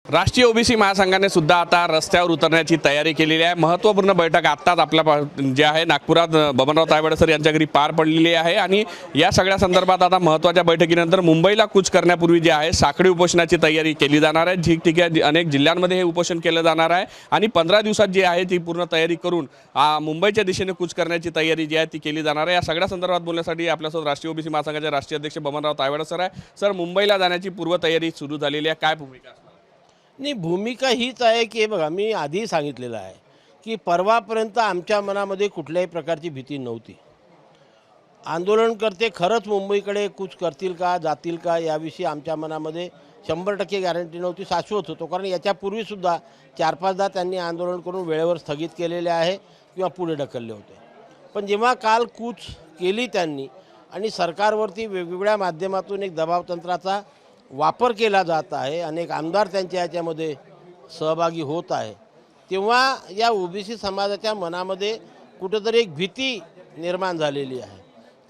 राष्ट्रीय ओबीसी महासंघाने सुद्धा आता रस्त्यावर उतरण्याची तयारी केलेली आहे। महत्त्वपूर्ण बैठक आत्ताच आपल्या जे आहे नागपुरात बबनराव तायवाडे सर यांच्या घरी पार पडलेली आहे आणि या सगळ्या संदर्भात आता महत्त्वाच्या बैठकीनंतर मुंबईला कूच करण्यापूर्वी जे आहे साखळी उपोषणाची तयारी केली जाणार आहे। ठिकठिकाणी अनेक जिल्ह्यांमध्ये हे उपोषण केलं जाणार आहे आणि 15 दिवसात जी आहे ती पूर्ण तयारी करून मुंबईच्या दिशेने कूच करण्याची तयारी जी आहे ती केली जाणार आहे। या सगळ्या संदर्भात बोलण्यासाठी आपल्यासोबत राष्ट्रीय ओबीसी महासंघाचे राष्ट्रीय अध्यक्ष बबनराव तायवाडे सर आहे। सर, मुंबईला जाण्याची पूर्वतयारी सुरू झालेली आहे, काय भूमिका? नाही, भूमिका हीच आहे की बघा, मी आधी सांगितलेलं आहे की परवापर्यंत आमच्या मनामध्ये कुठल्याही प्रकारची भीती नव्हती। आंदोलनकर्ते खरंच मुंबईकडे कूच करतील का, जातील का, याविषयी आमच्या मनामध्ये 100% गॅरंटी नव्हती, शाश्वत होतो। कारण याच्यापूर्वीसुद्धा 4-5दा त्यांनी आंदोलन करून वेळेवर स्थगित केलेले आहे किंवा पुढे ढकलले होते। पण जेव्हा काल कूच केली त्यांनी आणि सरकारवरती वेगवेगळ्या माध्यमातून एक दबावतंत्राचा वापर केला जात आहे, अनेक आमदार त्यांच्या याच्यामध्ये सहभागी होत आहे, तेव्हा या ओबीसी समाजाच्या मनामध्ये कुठेतरी एक भीती निर्माण झालेली आहे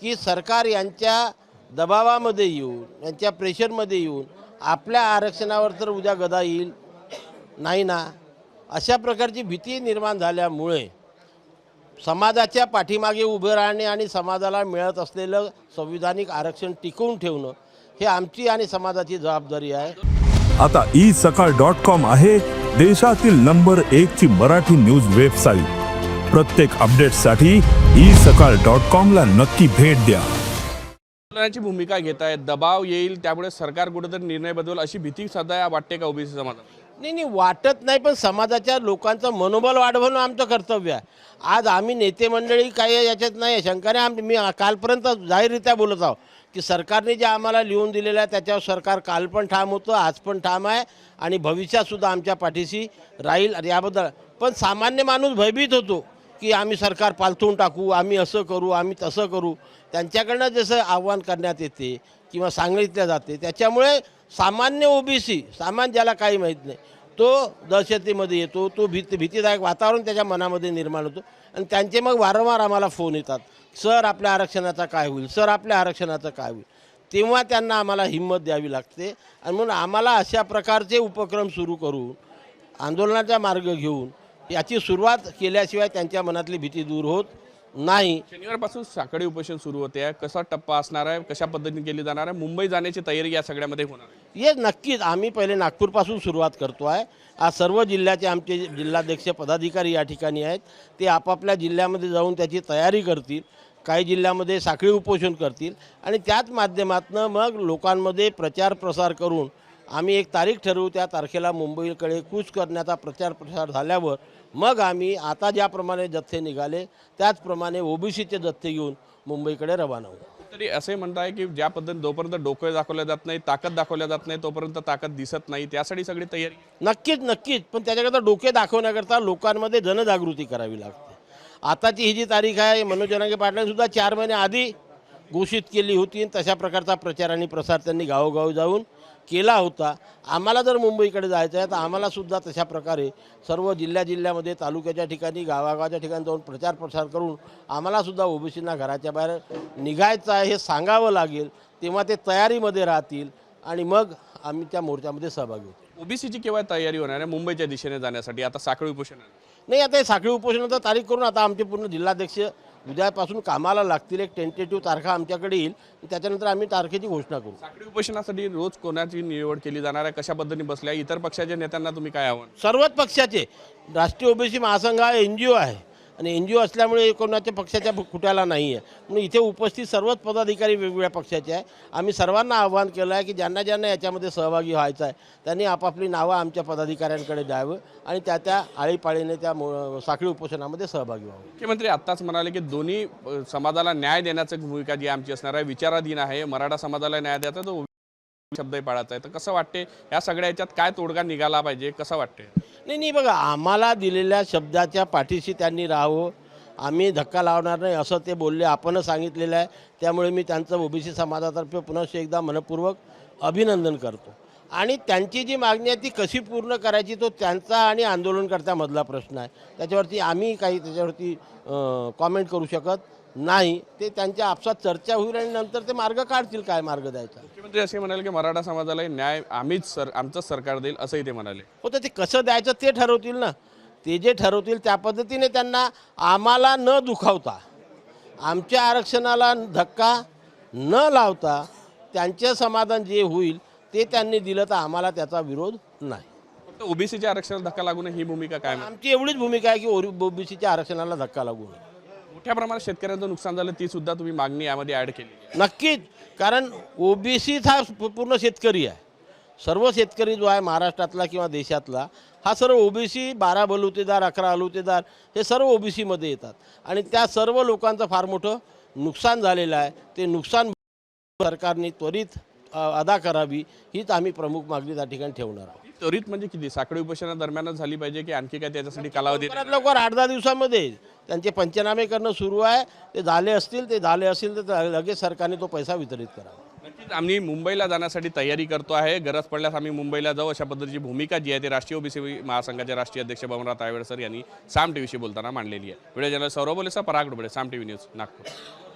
की सरकार यांच्या दबावामध्ये येऊन, यांच्या प्रेशरमध्ये येऊन आपल्या आरक्षणावर तर उद्या गदा येईल नाही ना, अशा प्रकारची भीती निर्माण झाल्यामुळे समाजाच्या पाठीमागे उभे राहणे आणि समाजाला मिळत असलेलं संविधानिक आरक्षण टिकवून ठेवणं हे आमची आणि समाजाची जबाबदारी आहे। आता isakal.com आहे देशातील नंबर 1 ची मराठी न्यूज वेबसाईट। प्रत्येक अपडेटसाठी isakal.com ला नक्की भेट द्या। आंदोलनाची भूमिका घेत आहेत, दबाव येईल त्यामुळे सरकार कुठेतरी निर्णय बदलेल अशी भीती सध्या वाटते का ओबीसी समाजाला? नाही, वाटत नाही, पण समाजाच्या लोकांचं मनोबल वाढवणं आमचं कर्तव्य आहे। आज आम्ही नेते मंडळी काही याच्यात नाही शंकाने मी कालपर्यंत जाहीररित्या बोलत आहो की सरकारने जे आम्हाला लिहून दिलेलं आहे त्याच्यावर सरकार काल पण ठाम होतं, आज पण ठाम आहे आणि भविष्यातसुद्धा आमच्या पाठीशी राहील याबद्दल। पण सामान्य माणूस भयभीत होतो की आम्ही सरकार पालथून टाकू, आम्ही असं करू, आम्ही तसं करू, त्यांच्याकडनं जसं आव्हान करण्यात येते किंवा सांगितलं जाते, त्याच्यामुळे सामान्य ओबीसी, सामान्य ज्याला काही माहीत नाही, तो दहशतीमध्ये येतो, तो भीतीदायक वातावरण त्याच्या मनामध्ये निर्माण होतो आणि त्यांचे मग वारंवार आम्हाला फोन येतात, सर आपल्या आरक्षणाचा काय होईल, सर आपल्या आरक्षणाचं काय होईल। तेव्हा त्यांना आम्हाला हिंमत द्यावी लागते आणि म्हणून आम्हाला अशा प्रकारचे उपक्रम सुरू करून आंदोलनाचा मार्ग घेऊन याची सुरुवात केल्याशिवाय त्यांच्या मनातली भीती दूर होत नाही। शनिवारपासून साखळी उपोषण सुरू होते आहे, कसा टप्पा असणार आहे, कशा पद्धतीने केली जाणार आहे, मुंबई जाण्याची तयारी या सगळ्यामध्ये होणार आहे? ये नक्कीच आम्ही पहिले नागपूरपासून सुरुवात करतो आहे। आज सर्व जिल्ह्याचे आमचे जिल्हाध्यक्ष पदाधिकारी या ठिकाणी आहेत, ते आपापल्या जिल्ह्यामध्ये जाऊन त्याची तयारी करतील, काही जिल्ह्यामध्ये साखळी उपोषण करतील आणि त्याच माध्यमातून मग लोकांमध्ये प्रचार प्रसार करून आम्ही एक तारीख ठरवू, त्या तारखेला मुंबईकडे कूच करण्याचा प्रचार प्रसार झाल्यावर मग आम्ही आता ज्याप्रमाणे जथ्थे निघाले त्याचप्रमाणे ओबीसीचे जथ्थे घेऊन मुंबईकडे रवाना होऊ। तरी असे म्हणताय की ज्या पद्धतीने जोपर्यंत डोकं दाखवल्या जात नाही, ताकद दाखवल्या जात नाही, तोपर्यंत ताकद दिसत नाही, त्यासाठी सगळी तयारी? नक्कीच, पण त्याच्याकरता डोके दाखवण्याकरता लोकांमध्ये जनजागृती करावी लागते। आताची ही जी तारीख आहे, मनोज जरांगे पाटलांनीसुद्धा 4 महिने आधी घोषित केली होती, तशा प्रकारचा प्रचार आणि प्रसार त्यांनी गावोगावी जाऊन केला होता। आम्हाला जर मुंबईकडे जायचं आहे तर आम्हालासुद्धा तशा प्रकारे सर्व जिल्ह्यामध्ये, तालुक्याच्या ठिकाणी, गावागावाच्या ठिकाणी जाऊन प्रचार प्रसार करून आम्हालासुद्धा ओबीसींना घराच्या बाहेर निघायचं आहे हे सांगावं लागेल, तेव्हा ते तयारीमध्ये राहतील आणि मग आम्ही त्या मोर्चामध्ये सहभागी होतो। ओबीसीची केव्हा तयारी होणार आहे मुंबईच्या दिशेने जाण्यासाठी? आता साखळी उपोषण नाही, आता हे साखळी उपोषणाचा तारीख करून आता आमचे पूर्ण जिल्हाध्यक्ष उद्यापासून कामाला लागतील, एक टेंटेटिव्ह तारखा आमच्याकडे येईल, त्याच्यानंतर आम्ही तारखेची घोषणा करू। साखळी उपोषणासाठी रोज कोणाची निवड केली जाणार आहे, कशा पद्धतीने बसल्या, इतर पक्षाच्या नेत्यांना तुम्ही काय आव्हान? सर्वच पक्षाचे, राष्ट्रीय ओबीसी महासंघ हा NGO आहे आणि NGO असल्यामुळे कोणाच्या पक्षाच्या खुट्याला नाही आहे, म्हणून इथे उपस्थित सर्वच पदाधिकारी वेगवेगळ्या पक्षाचे आहे। आम्ही सर्वांना आव्हान केलं आहे की ज्यांना याच्यामध्ये सहभागी व्हायचं आहे त्यांनी आपापली नावं आमच्या पदाधिकाऱ्यांकडे द्यावं आणि त्या आळीपाळीने त्या साखळी उपोषणामध्ये सहभागी व्हावं। मुख्यमंत्री आत्ताच म्हणाले की दोन्ही समाजाला न्याय देण्याची भूमिका जी आमची असणार आहे, विचाराधीन आहे, मराठा समाजाला न्याय द्यायचा तो शब्दही पाळायचा आहे, तर कसं वाटते या सगळ्या याच्यात काय तोडगा निघाला पाहिजे, कसं वाटते? नाही, बघा, आम्हाला दिलेल्या शब्दाच्या पाठीशी त्यांनी राहावं, आम्ही धक्का लावणार नाही असं ते बोलले, आपणच सांगितलेलं आहे, त्यामुळे मी त्यांचं ओबीसी समाजातर्फे पुनश्च एकदा मनपूर्वक अभिनंदन करतो। आणि त्यांची जी मागणी आहे ती कशी पूर्ण करायची तो त्यांचा आणि आंदोलनकर्त्यामधला प्रश्न आहे, त्याच्यावरती आम्ही काही त्याच्यावरती कॉमेंट करू शकत नाही, ते त्यांच्या आपसात चर्चा होईल आणि नंतर ते मार्ग काढतील, काय मार्ग द्यायचा. मुख्यमंत्री असे म्हणाले की मराठा समाजाला न्याय आमचंच सरकार देईल असंही ते म्हणाले. हो, तर ते कसं द्यायचं ते ठरवतील ना. ते जे ठरवतील त्या पद्धतीने त्यांना, आम्हाला न दुखावता, आमच्या आरक्षणाला धक्का न लावता त्यांचे समाधान जे होईल ते त्यांनी दिलं तर आम्हाला त्याचा विरोध नाही. फक्त ओबीसीच्या आरक्षणाला धक्का लागू नये ही भूमिका काय? आमची एवढीच भूमिका आहे की ओबीसीच्या आरक्षणाला धक्का लागू नये. मोठ्या प्रमाणात शेतकऱ्यांचं नुकसान झालं ती सुद्धा तुम्ही मागणी यामध्ये ऍड केली. नक्कीच, कारण ओबीसी हा पूर्ण शेतकरी आहे. सर्व शेतकरी जो आहे महाराष्ट्रातला किंवा देशातला, हा सर्व ओबीसी, 12 बलुतेदार, 11 अलुतेदार हे सर्व ओबीसीमध्ये येतात आणि त्या सर्व लोकांचं फार मोठं नुकसान झालेलं आहे. ते नुकसान सरकारने त्वरित अदा करावी हीच आम्ही प्रमुख मागणी त्या ठिकाणी ठेवणार आहोत. त्वरित म्हणजे किती? साखळी उपोषणादरम्यानच झाली पाहिजे की आणखी काय त्याच्यासाठी कालावधी? लवकरात लवकर 8-10 दिवसामध्ये त्यांचे पंचनामे करणं सुरू आहे. ते झाले असतील तर लगेच सरकारने तो पैसा वितरित करावा. नक्कीच आम्ही मुंबईला जाण्यासाठी तयारी करतो आहे. गरज पडल्यास आम्ही मुंबईला जाऊ अशा पद्धतीची भूमिका जी आहे ती राष्ट्रीय ओबीसी महासंघाचे राष्ट्रीय अध्यक्ष बबनराव तायवाडे सर यांनी साम टीव्हीशी बोलताना मांडलेली आहे. व्हिडिओ जर्नलिस्ट सौरभ बोलेसा, पराग डुबळे, साम टीव्ही न्यूज, नागपूर.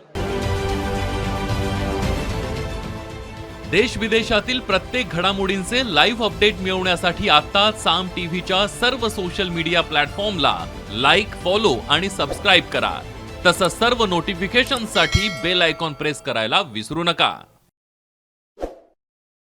देश विदेशातील प्रत्येक घडामोडींचे लाईव्ह अपडेट मिळवण्यासाठी आता साम टीव्हीच्या सर्व सोशल मीडिया प्लॅटफॉर्मला लाईक, फॉलो आणि सबस्क्राईब करा. तसंच सर्व नोटिफिकेशनसाठी बेल आयकॉन प्रेस करायला विसरू नका.